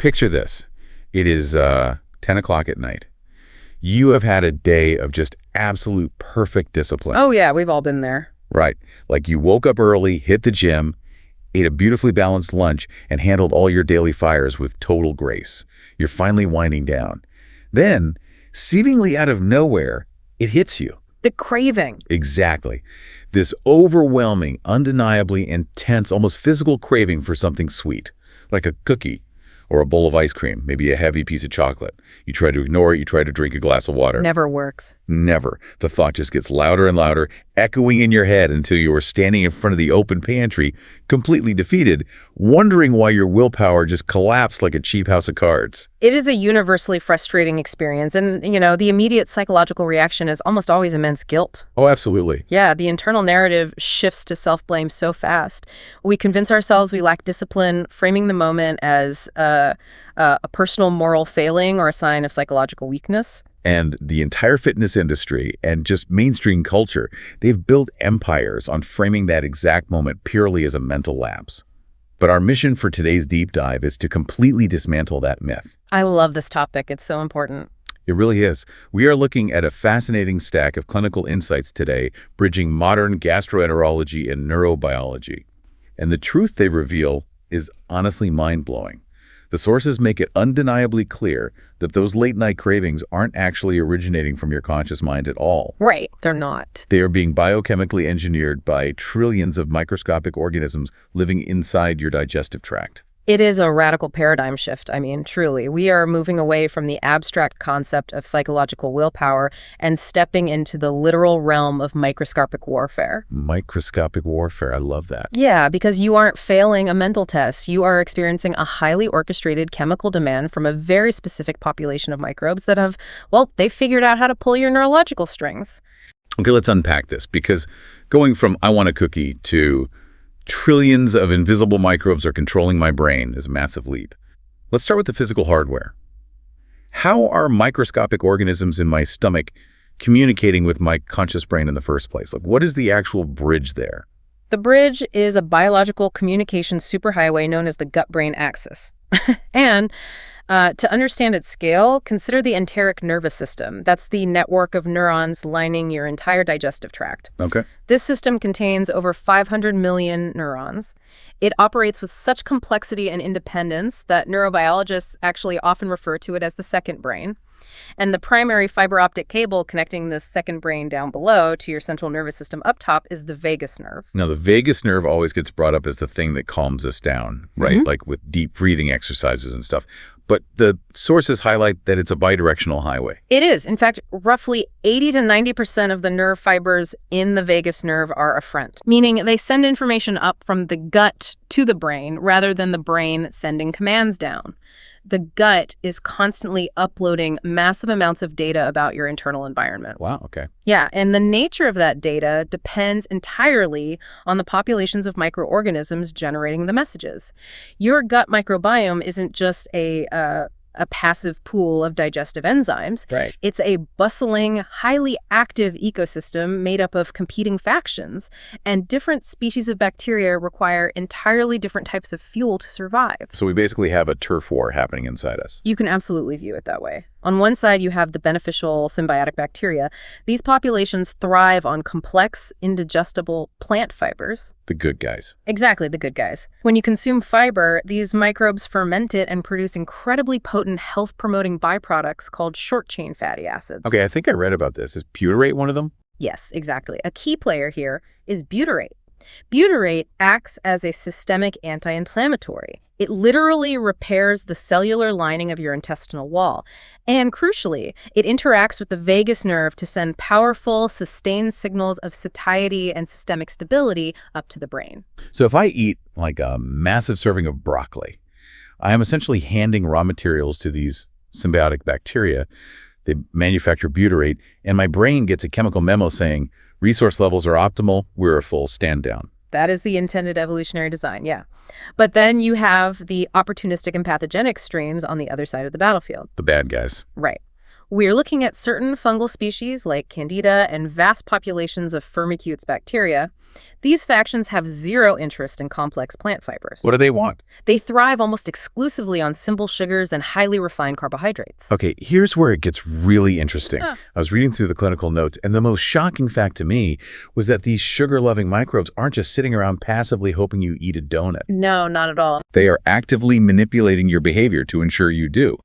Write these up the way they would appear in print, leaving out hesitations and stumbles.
Picture this. It is 10 o'clock at night. You have had a day of just absolute perfect discipline. Oh, yeah, we've all been there. Right. Like you woke up early, hit the gym, ate a beautifully balanced lunch, and handled all your daily fires with total grace. You're finally winding down. Then, seemingly out of nowhere, it hits you. The craving. Exactly. This overwhelming, undeniably intense, almost physical craving for something sweet, like a cookie or a bowl of ice cream, maybe a heavy piece of chocolate. You try to ignore it, you try to drink a glass of water. Never works. Never. The thought just gets louder and louder, echoing in your head until you are standing in front of the open pantry, completely defeated, wondering why your willpower just collapsed like a cheap house of cards. It is a universally frustrating experience, and, the immediate psychological reaction is almost always immense guilt. Oh, absolutely. Yeah, the internal narrative shifts to self-blame so fast. We convince ourselves we lack discipline, framing the moment as a personal moral failing or a sign of psychological weakness. And the entire fitness industry and just mainstream culture, they've built empires on framing that exact moment purely as a mental lapse. But our mission for today's deep dive is to completely dismantle that myth. I love this topic. It's so important. It really is. We are looking at a fascinating stack of clinical insights today, bridging modern gastroenterology and neurobiology. And the truth they reveal is honestly mind-blowing. The sources make it undeniably clear that those late-night cravings aren't actually originating from your conscious mind at all. Right, they're not. They are being biochemically engineered by trillions of microscopic organisms living inside your digestive tract. It is a radical paradigm shift. I mean, truly. We are moving away from the abstract concept of psychological willpower and stepping into the literal realm of microscopic warfare. Microscopic warfare, I love that. Yeah, because you aren't failing a mental test. You are experiencing a highly orchestrated chemical demand from a very specific population of microbes that have, they've figured out how to pull your neurological strings. Okay, let's unpack this, because going from I want a cookie to trillions of invisible microbes are controlling my brain is a massive leap. Let's start with the physical hardware. How are microscopic organisms in my stomach communicating with my conscious brain in the first place? Like, what is the actual bridge there? The bridge is a biological communication superhighway known as the gut-brain axis. And to understand its scale, consider the enteric nervous system. That's the network of neurons lining your entire digestive tract. Okay. This system contains over 500 million neurons. It operates with such complexity and independence that neurobiologists actually often refer to it as the second brain. And the primary fiber optic cable connecting the second brain down below to your central nervous system up top is the vagus nerve. Now, the vagus nerve always gets brought up as the thing that calms us down, right? Mm-hmm. Like with deep breathing exercises and stuff. But the sources highlight that it's a bidirectional highway. It is. In fact, roughly 80 to 90% of the nerve fibers in the vagus nerve are afferent, meaning they send information up from the gut to the brain rather than the brain sending commands down. The gut is constantly uploading massive amounts of data about your internal environment. Wow, okay. Yeah, and the nature of that data depends entirely on the populations of microorganisms generating the messages. Your gut microbiome isn't just a passive pool of digestive enzymes. Right. It's a bustling, highly active ecosystem made up of competing factions, and different species of bacteria require entirely different types of fuel to survive. So we basically have a turf war happening inside us. You can absolutely view it that way. On one side, you have the beneficial symbiotic bacteria. These populations thrive on complex, indigestible plant fibers. The good guys. Exactly, the good guys. When you consume fiber, these microbes ferment it and produce incredibly potent health-promoting byproducts called short-chain fatty acids. Okay, I think I read about this. Is butyrate one of them? Yes, exactly. A key player here is butyrate. Butyrate acts as a systemic anti-inflammatory. It literally repairs the cellular lining of your intestinal wall. And crucially, it interacts with the vagus nerve to send powerful, sustained signals of satiety and systemic stability up to the brain. So if I eat like a massive serving of broccoli, I am essentially handing raw materials to these symbiotic bacteria. They manufacture butyrate, and my brain gets a chemical memo saying, resource levels are optimal, we're a full stand down. That is the intended evolutionary design, yeah. But then you have the opportunistic and pathogenic streams on the other side of the battlefield. The bad guys. Right. We're looking at certain fungal species like Candida and vast populations of Firmicutes bacteria. These factions have zero interest in complex plant fibers. What do they want? They thrive almost exclusively on simple sugars and highly refined carbohydrates. Okay, here's where it gets really interesting. Huh. I was reading through the clinical notes, and the most shocking fact to me was that these sugar-loving microbes aren't just sitting around passively hoping you eat a donut. No, not at all. They are actively manipulating your behavior to ensure you do.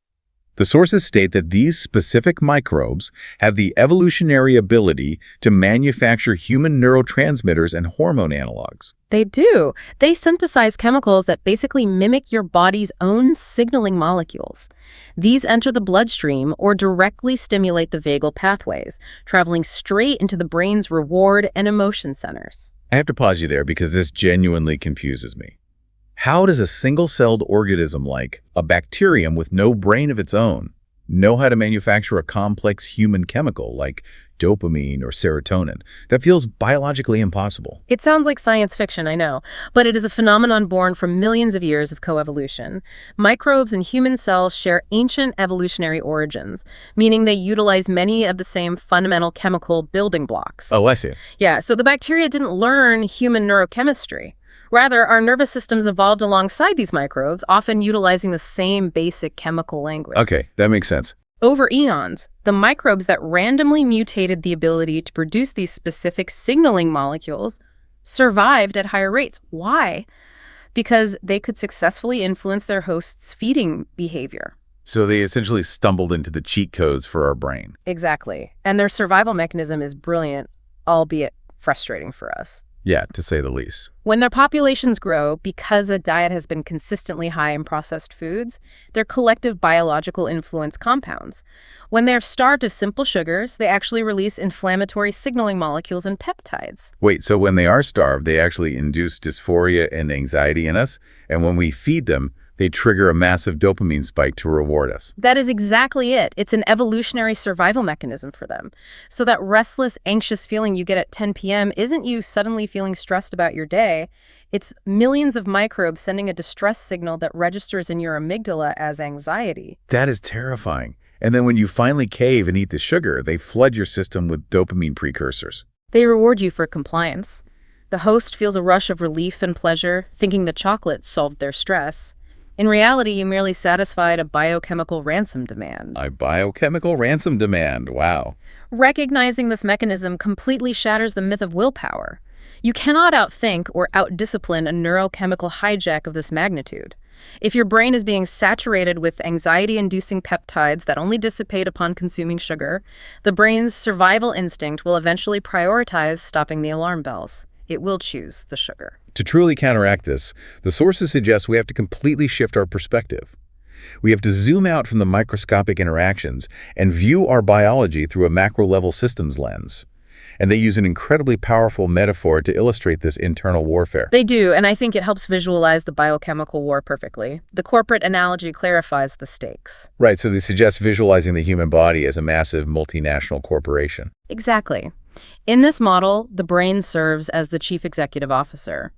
The sources state that these specific microbes have the evolutionary ability to manufacture human neurotransmitters and hormone analogs. They do. They synthesize chemicals that basically mimic your body's own signaling molecules. These enter the bloodstream or directly stimulate the vagal pathways, traveling straight into the brain's reward and emotion centers. I have to pause you there because this genuinely confuses me. How does a single-celled organism like a bacterium with no brain of its own know how to manufacture a complex human chemical like dopamine or serotonin? That feels biologically impossible. It sounds like science fiction, I know, but it is a phenomenon born from millions of years of coevolution. Microbes and human cells share ancient evolutionary origins, meaning they utilize many of the same fundamental chemical building blocks. Oh, I see. Yeah, so the bacteria didn't learn human neurochemistry. Rather, our nervous systems evolved alongside these microbes, often utilizing the same basic chemical language. Okay, that makes sense. Over eons, the microbes that randomly mutated the ability to produce these specific signaling molecules survived at higher rates. Why? Because they could successfully influence their host's feeding behavior. So they essentially stumbled into the cheat codes for our brain. Exactly. And their survival mechanism is brilliant, albeit frustrating for us. Yeah, to say the least. When their populations grow, because a diet has been consistently high in processed foods, their collective biological influence compounds. When they're starved of simple sugars, they actually release inflammatory signaling molecules and peptides. Wait, so when they are starved, they actually induce dysphoria and anxiety in us, and when we feed them, they trigger a massive dopamine spike to reward us. That is exactly it. It's an evolutionary survival mechanism for them. So that restless, anxious feeling you get at 10 p.m. isn't you suddenly feeling stressed about your day. It's millions of microbes sending a distress signal that registers in your amygdala as anxiety. That is terrifying. And then when you finally cave and eat the sugar, they flood your system with dopamine precursors. They reward you for compliance. The host feels a rush of relief and pleasure, thinking the chocolate solved their stress. In reality, you merely satisfied a biochemical ransom demand. A biochemical ransom demand, wow. Recognizing this mechanism completely shatters the myth of willpower. You cannot outthink or outdiscipline a neurochemical hijack of this magnitude. If your brain is being saturated with anxiety-inducing peptides that only dissipate upon consuming sugar, the brain's survival instinct will eventually prioritize stopping the alarm bells. It will choose the sugar. To truly counteract this, the sources suggest we have to completely shift our perspective. We have to zoom out from the microscopic interactions and view our biology through a macro-level systems lens. And they use an incredibly powerful metaphor to illustrate this internal warfare. They do, and I think it helps visualize the biochemical war perfectly. The corporate analogy clarifies the stakes. Right, so they suggest visualizing the human body as a massive multinational corporation. Exactly. In this model, the brain serves as the chief executive officer.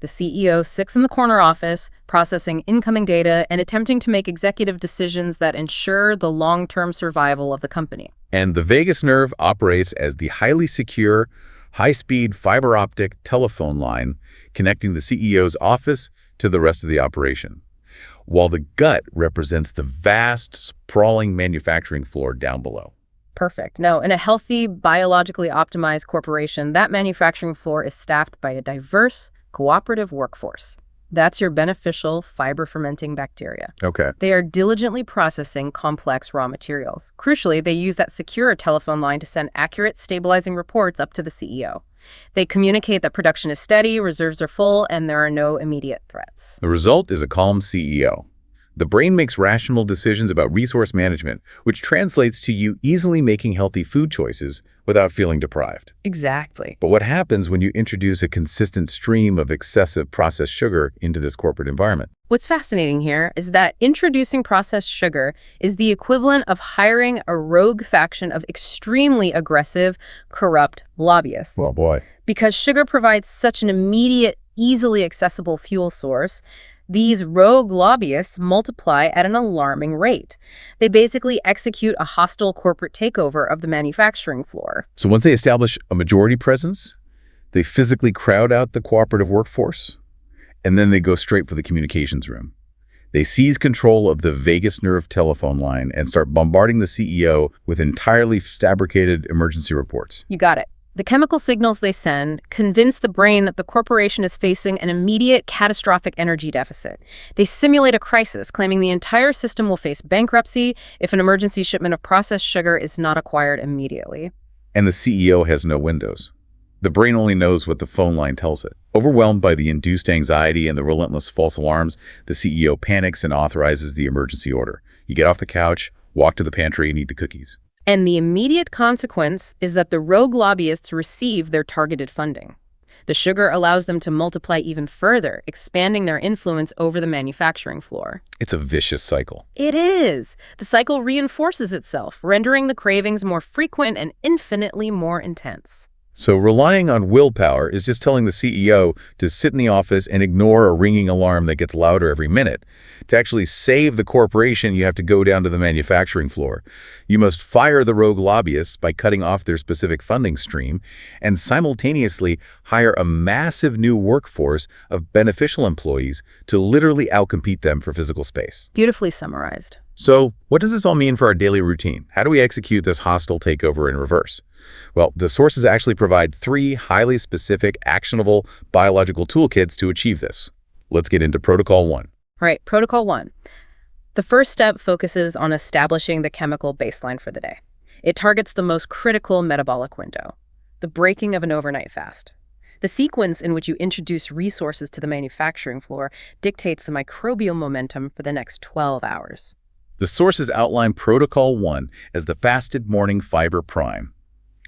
The CEO sits in the corner office, processing incoming data and attempting to make executive decisions that ensure the long-term survival of the company. And the vagus nerve operates as the highly secure, high-speed fiber optic telephone line connecting the CEO's office to the rest of the operation, while the gut represents the vast, sprawling manufacturing floor down below. Perfect. No, in a healthy, biologically optimized corporation, that manufacturing floor is staffed by a diverse, cooperative workforce. That's your beneficial fiber-fermenting bacteria. Okay. They are diligently processing complex raw materials. Crucially, they use that secure telephone line to send accurate, stabilizing reports up to the CEO. They communicate that production is steady, reserves are full, and there are no immediate threats. The result is a calm CEO. The brain makes rational decisions about resource management, which translates to you easily making healthy food choices without feeling deprived. Exactly. But what happens when you introduce a consistent stream of excessive processed sugar into this corporate environment? What's fascinating here is that introducing processed sugar is the equivalent of hiring a rogue faction of extremely aggressive, corrupt lobbyists. Well, boy. Because sugar provides such an immediate, easily accessible fuel source, These rogue lobbyists multiply at an alarming rate. They basically execute a hostile corporate takeover of the manufacturing floor. So once they establish a majority presence, they physically crowd out the cooperative workforce, and then they go straight for the communications room. They seize control of the vagus nerve telephone line and start bombarding the CEO with entirely fabricated emergency reports. You got it. The chemical signals they send convince the brain that the corporation is facing an immediate catastrophic energy deficit. They simulate a crisis, claiming the entire system will face bankruptcy if an emergency shipment of processed sugar is not acquired immediately. And the CEO has no windows. The brain only knows what the phone line tells it. Overwhelmed by the induced anxiety and the relentless false alarms, the CEO panics and authorizes the emergency order. You get off the couch, walk to the pantry, and eat the cookies. And the immediate consequence is that the rogue lobbyists receive their targeted funding. The sugar allows them to multiply even further, expanding their influence over the manufacturing floor. It's a vicious cycle. It is. The cycle reinforces itself, rendering the cravings more frequent and infinitely more intense. So relying on willpower is just telling the CEO to sit in the office and ignore a ringing alarm that gets louder every minute. To actually save the corporation, you have to go down to the manufacturing floor. You must fire the rogue lobbyists by cutting off their specific funding stream and simultaneously hire a massive new workforce of beneficial employees to literally outcompete them for physical space. Beautifully summarized. So what does this all mean for our daily routine? How do we execute this hostile takeover in reverse? Well, the sources actually provide 3 highly specific, actionable biological toolkits to achieve this. Let's get into Protocol 1. All right, Protocol 1. The first step focuses on establishing the chemical baseline for the day. It targets the most critical metabolic window, the breaking of an overnight fast. The sequence in which you introduce resources to the manufacturing floor dictates the microbial momentum for the next 12 hours. The sources outline Protocol 1 as the fasted morning fiber prime.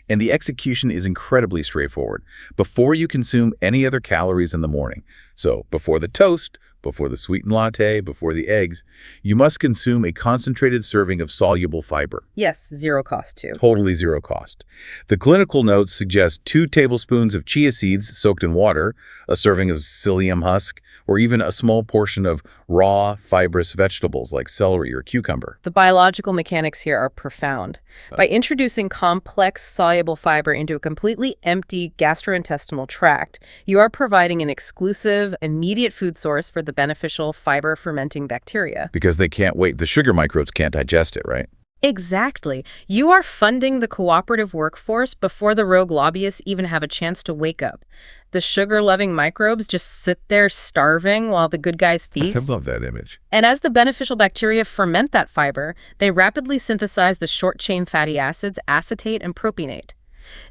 And the execution is incredibly straightforward. Before you consume any other calories in the morning, so before the toast, before the sweetened latte, before the eggs, you must consume a concentrated serving of soluble fiber. Yes, zero cost too. Totally zero cost. The clinical notes suggest 2 tablespoons of chia seeds soaked in water, a serving of psyllium husk, or even a small portion of raw, fibrous vegetables like celery or cucumber. The biological mechanics here are profound. By introducing complex soluble fiber into a completely empty gastrointestinal tract, you are providing an exclusive, immediate food source for the beneficial fiber fermenting bacteria. Because they can't wait. The sugar microbes can't digest it, right? Exactly. You are funding the cooperative workforce before the rogue lobbyists even have a chance to wake up. The sugar-loving microbes just sit there starving while the good guys feast. I love that image. And as the beneficial bacteria ferment that fiber, they rapidly synthesize the short-chain fatty acids acetate and propionate.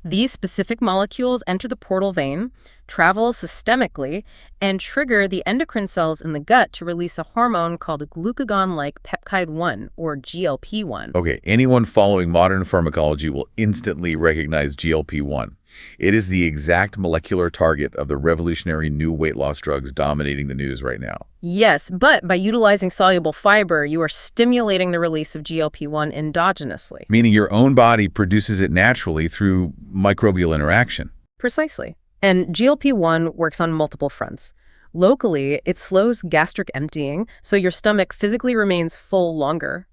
These specific molecules enter the portal vein, travel systemically, and trigger the endocrine cells in the gut to release a hormone called glucagon-like peptide 1, or GLP-1. Okay, anyone following modern pharmacology will instantly recognize GLP-1. It is the exact molecular target of the revolutionary new weight loss drugs dominating the news right now. Yes, but by utilizing soluble fiber, you are stimulating the release of GLP-1 endogenously. Meaning your own body produces it naturally through microbial interaction. Precisely. And GLP-1 works on multiple fronts. Locally, it slows gastric emptying, so your stomach physically remains full longer.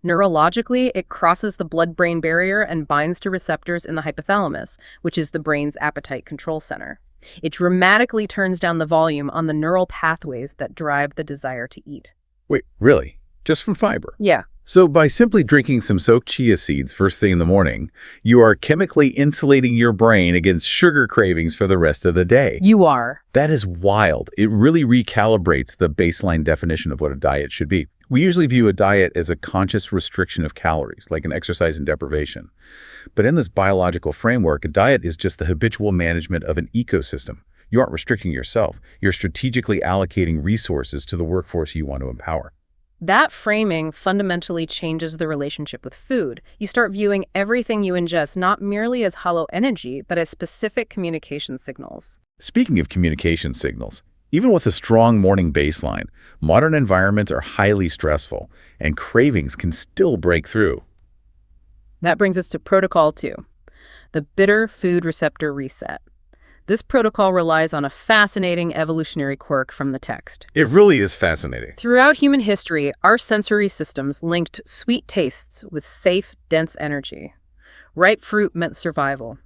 Neurologically, it crosses the blood-brain barrier and binds to receptors in the hypothalamus, which is the brain's appetite control center. It dramatically turns down the volume on the neural pathways that drive the desire to eat. Wait, really? Just from fiber? Yeah. So by simply drinking some soaked chia seeds first thing in the morning, you are chemically insulating your brain against sugar cravings for the rest of the day. You are. That is wild. It really recalibrates the baseline definition of what a diet should be. We usually view a diet as a conscious restriction of calories, like an exercise and deprivation. But in this biological framework, a diet is just the habitual management of an ecosystem. You aren't restricting yourself. You're strategically allocating resources to the workforce you want to empower. That framing fundamentally changes the relationship with food. You start viewing everything you ingest not merely as hollow energy, but as specific communication signals. Speaking of communication signals, even with a strong morning baseline, modern environments are highly stressful, and cravings can still break through. That brings us to Protocol 2, the bitter food receptor reset. This protocol relies on a fascinating evolutionary quirk from the text. It really is fascinating. Throughout human history, our sensory systems linked sweet tastes with safe, dense energy. Ripe fruit meant survival.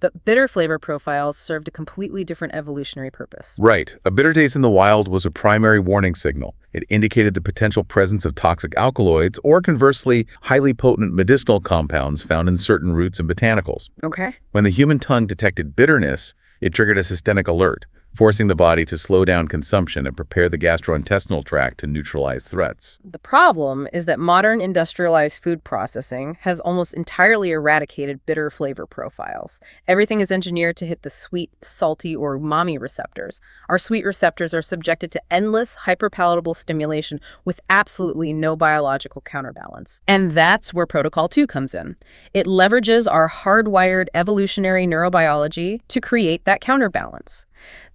But bitter flavor profiles served a completely different evolutionary purpose. Right. A bitter taste in the wild was a primary warning signal. It indicated the potential presence of toxic alkaloids or, conversely, highly potent medicinal compounds found in certain roots and botanicals. Okay. When the human tongue detected bitterness, it triggered a systemic alert, forcing the body to slow down consumption and prepare the gastrointestinal tract to neutralize threats. The problem is that modern industrialized food processing has almost entirely eradicated bitter flavor profiles. Everything is engineered to hit the sweet, salty, or umami receptors. Our sweet receptors are subjected to endless, hyperpalatable stimulation with absolutely no biological counterbalance. And that's where Protocol 2 comes in. It leverages our hardwired evolutionary neurobiology to create that counterbalance.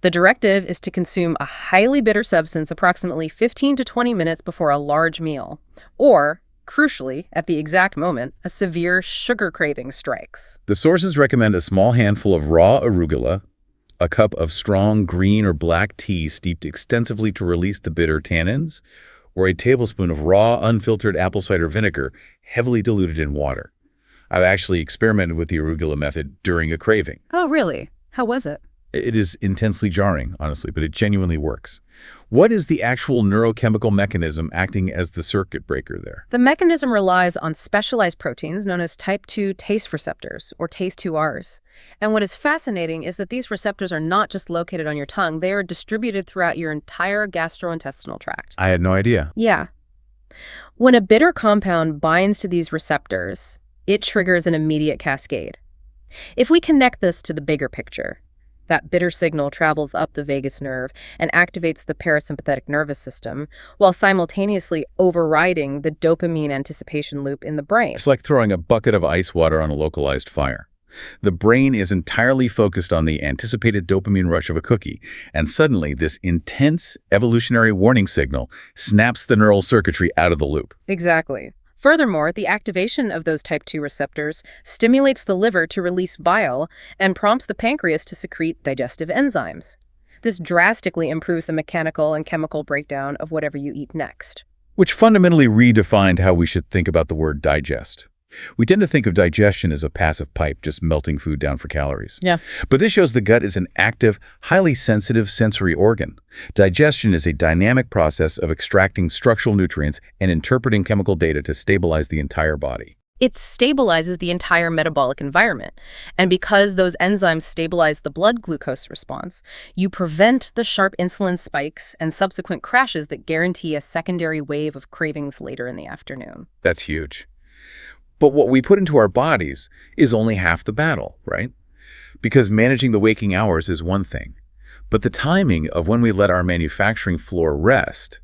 The directive is to consume a highly bitter substance approximately 15 to 20 minutes before a large meal, or, crucially, at the exact moment, a severe sugar craving strikes. The sources recommend a small handful of raw arugula, a cup of strong green or black tea steeped extensively to release the bitter tannins, or a tablespoon of raw, unfiltered apple cider vinegar heavily diluted in water. I've actually experimented with the arugula method during a craving. Oh, really? How was it? It is intensely jarring, honestly, but it genuinely works. What is the actual neurochemical mechanism acting as the circuit breaker there? The mechanism relies on specialized proteins known as type 2 taste receptors, or TASE2Rs. And what is fascinating is that these receptors are not just located on your tongue, they are distributed throughout your entire gastrointestinal tract. I had no idea. Yeah. When a bitter compound binds to these receptors, it triggers an immediate cascade. If we connect this to the bigger picture, that bitter signal travels up the vagus nerve and activates the parasympathetic nervous system while simultaneously overriding the dopamine anticipation loop in the brain. It's like throwing a bucket of ice water on a localized fire. The brain is entirely focused on the anticipated dopamine rush of a cookie, and suddenly this intense evolutionary warning signal snaps the neural circuitry out of the loop. Exactly. Furthermore, the activation of those type 2 receptors stimulates the liver to release bile and prompts the pancreas to secrete digestive enzymes. This drastically improves the mechanical and chemical breakdown of whatever you eat next. Which fundamentally redefined how we should think about the word digest. We tend to think of digestion as a passive pipe, just melting food down for calories. Yeah. But this shows the gut is an active, highly sensitive sensory organ. Digestion is a dynamic process of extracting structural nutrients and interpreting chemical data to stabilize the entire body. It stabilizes the entire metabolic environment. And because those enzymes stabilize the blood glucose response, you prevent the sharp insulin spikes and subsequent crashes that guarantee a secondary wave of cravings later in the afternoon. That's huge. But what we put into our bodies is only half the battle, right? Because managing the waking hours is one thing, but the timing of when we let our manufacturing floor rest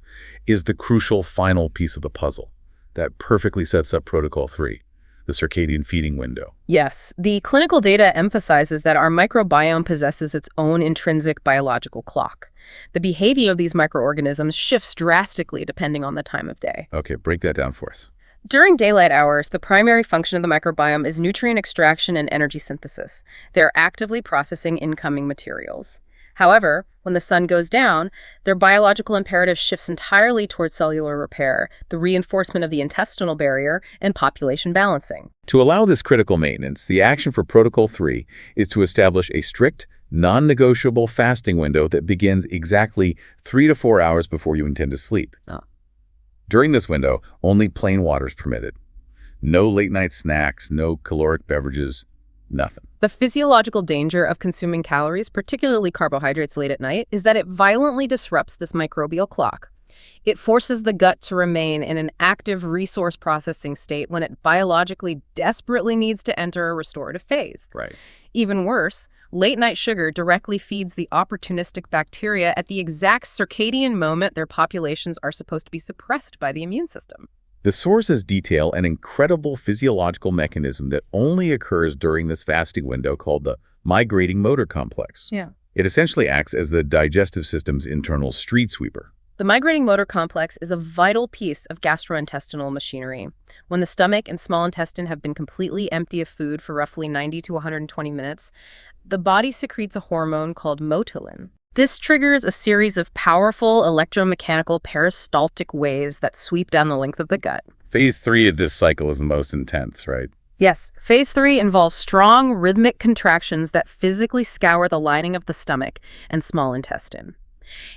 is the crucial final piece of the puzzle that perfectly sets up Protocol 3, the circadian feeding window. Yes, the clinical data emphasizes that our microbiome possesses its own intrinsic biological clock. The behavior of these microorganisms shifts drastically depending on the time of day. Okay, break that down for us. During daylight hours, the primary function of the microbiome is nutrient extraction and energy synthesis. They're actively processing incoming materials. However, when the sun goes down, their biological imperative shifts entirely towards cellular repair, the reinforcement of the intestinal barrier, and population balancing. To allow this critical maintenance, the action for Protocol 3 is to establish a strict, non-negotiable fasting window that begins exactly 3 to 4 hours before you intend to sleep. During this window, only plain water is permitted. No late-night snacks, no caloric beverages, nothing. The physiological danger of consuming calories, particularly carbohydrates late at night, is that it violently disrupts this microbial clock. It forces the gut to remain in an active resource processing state when it biologically desperately needs to enter a restorative phase. Right. Even worse, late-night sugar directly feeds the opportunistic bacteria at the exact circadian moment their populations are supposed to be suppressed by the immune system. The sources detail an incredible physiological mechanism that only occurs during this fasting window called the migrating motor complex. Yeah. It essentially acts as the digestive system's internal street sweeper. The migrating motor complex is a vital piece of gastrointestinal machinery. When the stomach and small intestine have been completely empty of food for roughly 90 to 120 minutes, the body secretes a hormone called motilin. This triggers a series of powerful electromechanical peristaltic waves that sweep down the length of the gut. Phase 3 of this cycle is the most intense, right? Yes, phase 3 involves strong rhythmic contractions that physically scour the lining of the stomach and small intestine.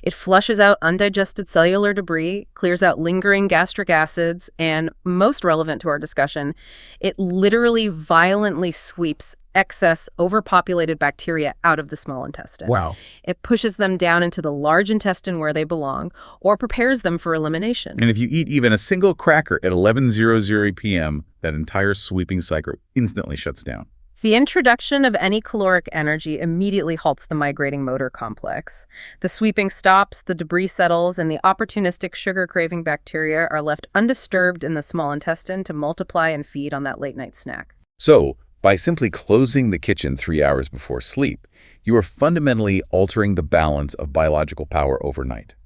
It flushes out undigested cellular debris, clears out lingering gastric acids, and, most relevant to our discussion, it literally violently sweeps excess overpopulated bacteria out of the small intestine. Wow. It pushes them down into the large intestine where they belong, or prepares them for elimination. And if you eat even a single cracker at 11:00 p.m., that entire sweeping cycle instantly shuts down. The introduction of any caloric energy immediately halts the migrating motor complex. The sweeping stops, the debris settles, and the opportunistic sugar-craving bacteria are left undisturbed in the small intestine to multiply and feed on that late-night snack. So, by simply closing the kitchen 3 hours before sleep, you are fundamentally altering the balance of biological power overnight.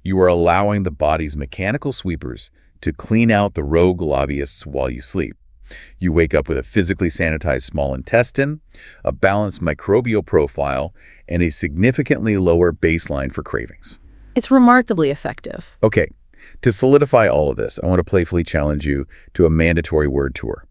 You are allowing the body's mechanical sweepers to clean out the rogue lobbyists while you sleep. You wake up with a physically sanitized small intestine, a balanced microbial profile, and a significantly lower baseline for cravings. It's remarkably effective. Okay, to solidify all of this, I want to playfully challenge you to a mandatory word tour.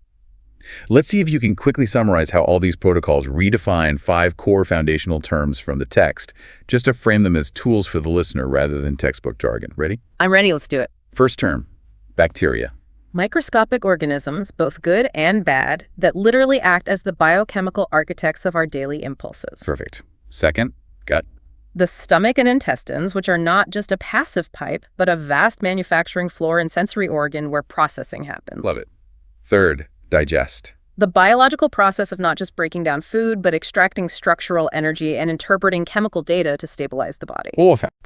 Let's see if you can quickly summarize how all these protocols redefine 5 core foundational terms from the text, just to frame them as tools for the listener rather than textbook jargon. Ready? I'm ready, let's do it. First term, bacteria. Microscopic organisms, both good and bad, that literally act as the biochemical architects of our daily impulses. Perfect. Second, gut. The stomach and intestines, which are not just a passive pipe, but a vast manufacturing floor and sensory organ where processing happens. Love it. Third, digest. The biological process of not just breaking down food, but extracting structural energy and interpreting chemical data to stabilize the body.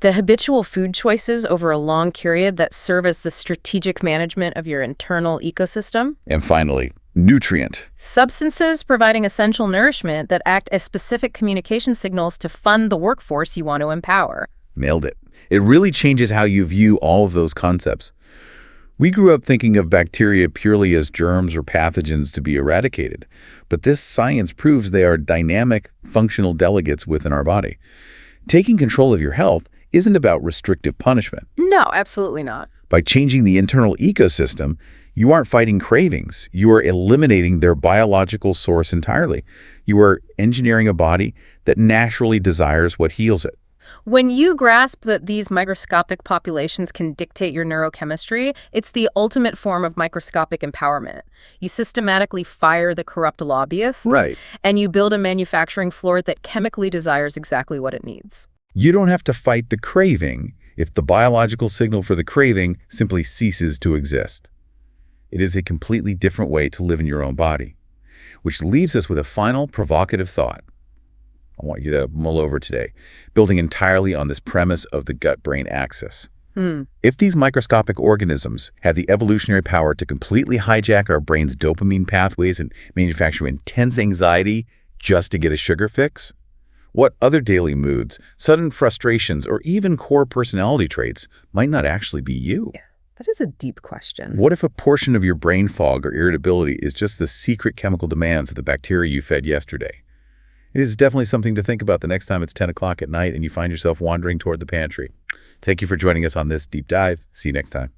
The habitual food choices over a long period that serve as the strategic management of your internal ecosystem. And finally, nutrient. Substances providing essential nourishment that act as specific communication signals to fund the workforce you want to empower. Nailed it. It really changes how you view all of those concepts. We grew up thinking of bacteria purely as germs or pathogens to be eradicated, but this science proves they are dynamic, functional delegates within our body. Taking control of your health isn't about restrictive punishment. No, absolutely not. By changing the internal ecosystem, you aren't fighting cravings. You are eliminating their biological source entirely. You are engineering a body that naturally desires what heals it. When you grasp that these microscopic populations can dictate your neurochemistry, it's the ultimate form of microscopic empowerment. You systematically fire the corrupt lobbyists, Right. And you build a manufacturing floor that chemically desires exactly what it needs. You don't have to fight the craving if the biological signal for the craving simply ceases to exist. It is a completely different way to live in your own body, which leaves us with a final provocative thought I want you to mull over today, building entirely on this premise of the gut-brain axis. If these microscopic organisms have the evolutionary power to completely hijack our brain's dopamine pathways and manufacture intense anxiety just to get a sugar fix, what other daily moods, sudden frustrations, or even core personality traits might not actually be you? Yeah, that is a deep question. What if a portion of your brain fog or irritability is just the secret chemical demands of the bacteria you fed yesterday? It is definitely something to think about the next time it's 10 o'clock at night and you find yourself wandering toward the pantry. Thank you for joining us on this deep dive. See you next time.